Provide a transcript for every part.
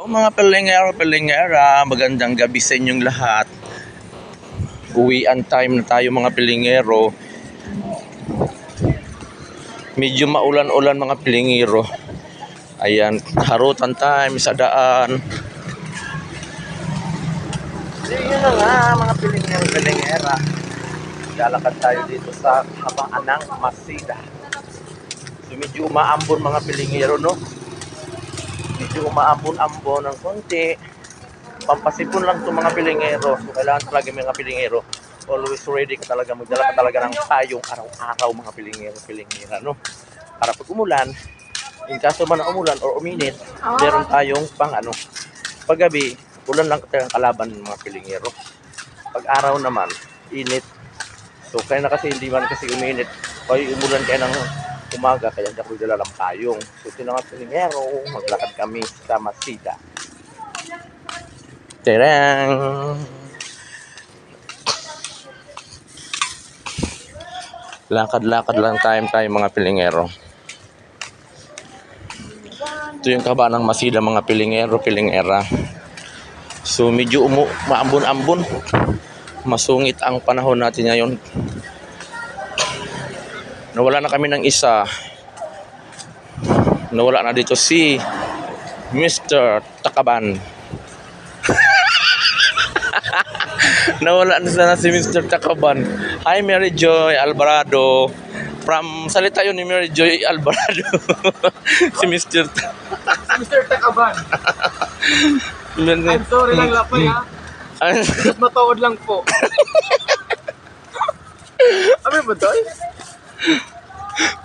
Mga pilingera, magandang gabi sa inyong lahat. Uwian time na tayo mga pilingero. Medyo maulan-ulan mga pilingero. Ayan, harutan time sa daan. Yun na nga mga pilingera. Lalakad tayo dito sa Kabanganang Masida. So medyo umaambon mga pilingero, no? Medyo umaambon-ambon ng konti. Pampasipon lang itong mga pilingero. So kailangan talaga mga pilingero always ready ka talaga, magdala ka talaga ng payong araw-araw mga pilingera, no? Para pag umulan, in kaso man na umulan or uminit, meron tayong paggabi, ulan lang talagang kalaban ng mga pilingero. Pag araw naman, init. So kaya na kasi hindi man kasi uminit, kaya umulan kaya ng umaga, kaya hindi ako dala ng payong. So ito na mga pilingero, maglakad kami sa Masida. Terang! Lakad-lakad lang tayo mga pilingero. Ito yung Kabanang Masida mga pilingera. So medyo maambon-ambon. Masungit ang panahon natin ngayon. Nawala na kami ng isa. Nawala na dito si Mr. Takaban. Nawala na si Mr. Takaban. Hi Mary Joy Alvarado. From salita yun ni Mary Joy Alvarado. Si Mr. Takaban. I'm sorry lang lapay ha. Just matawad lang po. Ano ba to?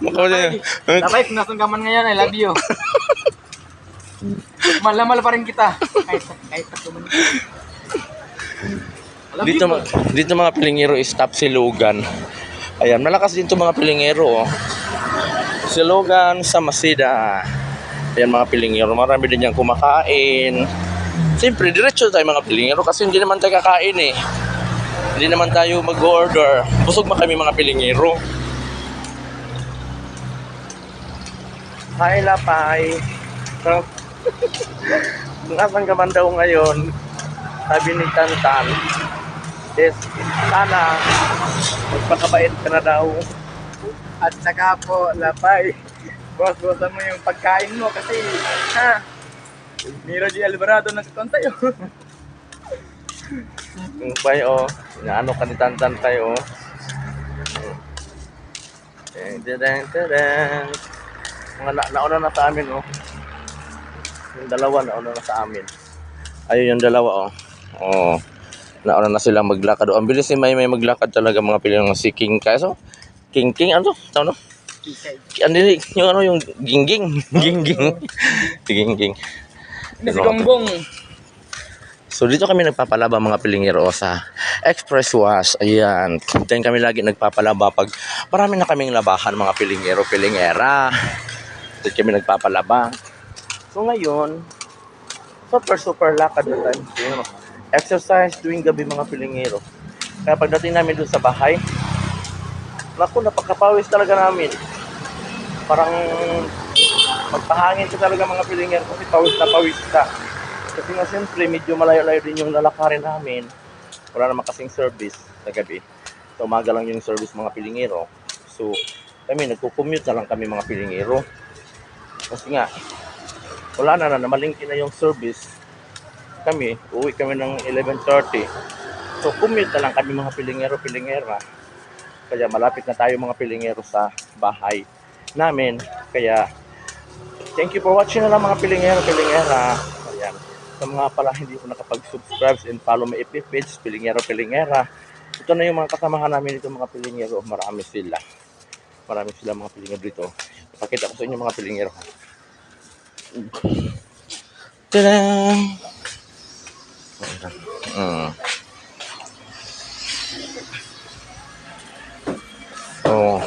Lapay, kung nasan ka man ngayon, I love you. Malamal pa rin kita. Kahit man. Dito mga pilingero, stop Silugan. Ayan, malakas din mga pilingero. Silugan sa Masida. Ayan mga pilingero, marami din yung kumakain. Siyempre, diretso tayo mga pilingero kasi hindi naman tayo kakain eh. Hindi naman tayo mag-order. Busog ba kami mga pilingero? Hi Lapay. Nasaan ka man daw ngayon? Sabi ni Tantan. Yes, sana magpakabait ka na daw. At saka po, lapay. Boss-bossan mo yung pagkain mo kasi Miro G. Alvarado nagkakon sa'yo. Yung pay inaano ka ni Tantan tayo. Mga nauna na sa amin Yung dalawa nauna na sa amin. Ayun yung dalawa nauna na silang maglakad. Ang bilis ni may maglakad talaga mga pilingero si King Kaso. King ano to? Tawag no? Yung gingging. Gingging. Si Gonggong. So dito kami nagpapalaba mga pilingero sa Express Wash. Ayan. Diyan kami lagi nagpapalaba pag marami na kaming labahan mga pilingera. Dito kami nagpapalaba. So ngayon, super lakad na tayo. Exercise tuwing gabi mga pilingero. Kaya pagdating namin doon sa bahay, naku, napakapawis talaga namin. Parang magpahangin ka talaga mga pilingero kasi pawis na pawis ka. Kasi nga siyempre medyo malayo-layo din yung lalakarin namin. Wala naman kasing service sa gabi. So umaga lang yung service mga pilingero. So kami nagko-commute na lang kami mga pilingero. Kasi nga wala na namalingki na yung service. Kami, uwi kami ng 11:30. So commute na lang kami mga pilingera. Kaya malapit na tayo mga pilingero sa bahay namin. Kaya thank you for watching na lang mga pilingera. Ayan. Sa mga pala hindi ko nakapag-subscribe and follow my FB page, pilingera. Ito na yung mga kasamahan namin dito mga pilingero. Marami sila mga pilingero dito. Ipakita ko sa inyo mga pilingero. Tadang!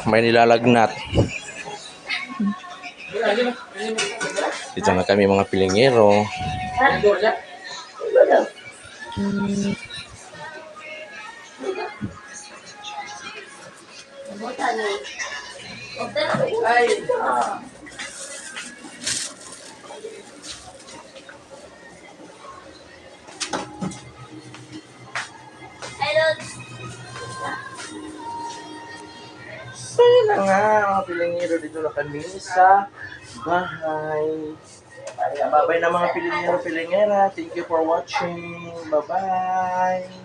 May nilalagnat. Dito na kami mga pilingero. na nga mga pilingero, dito na kami sa bahay. Kaya babay na mga pilingero, pilingera. Thank you for watching. Bye-bye.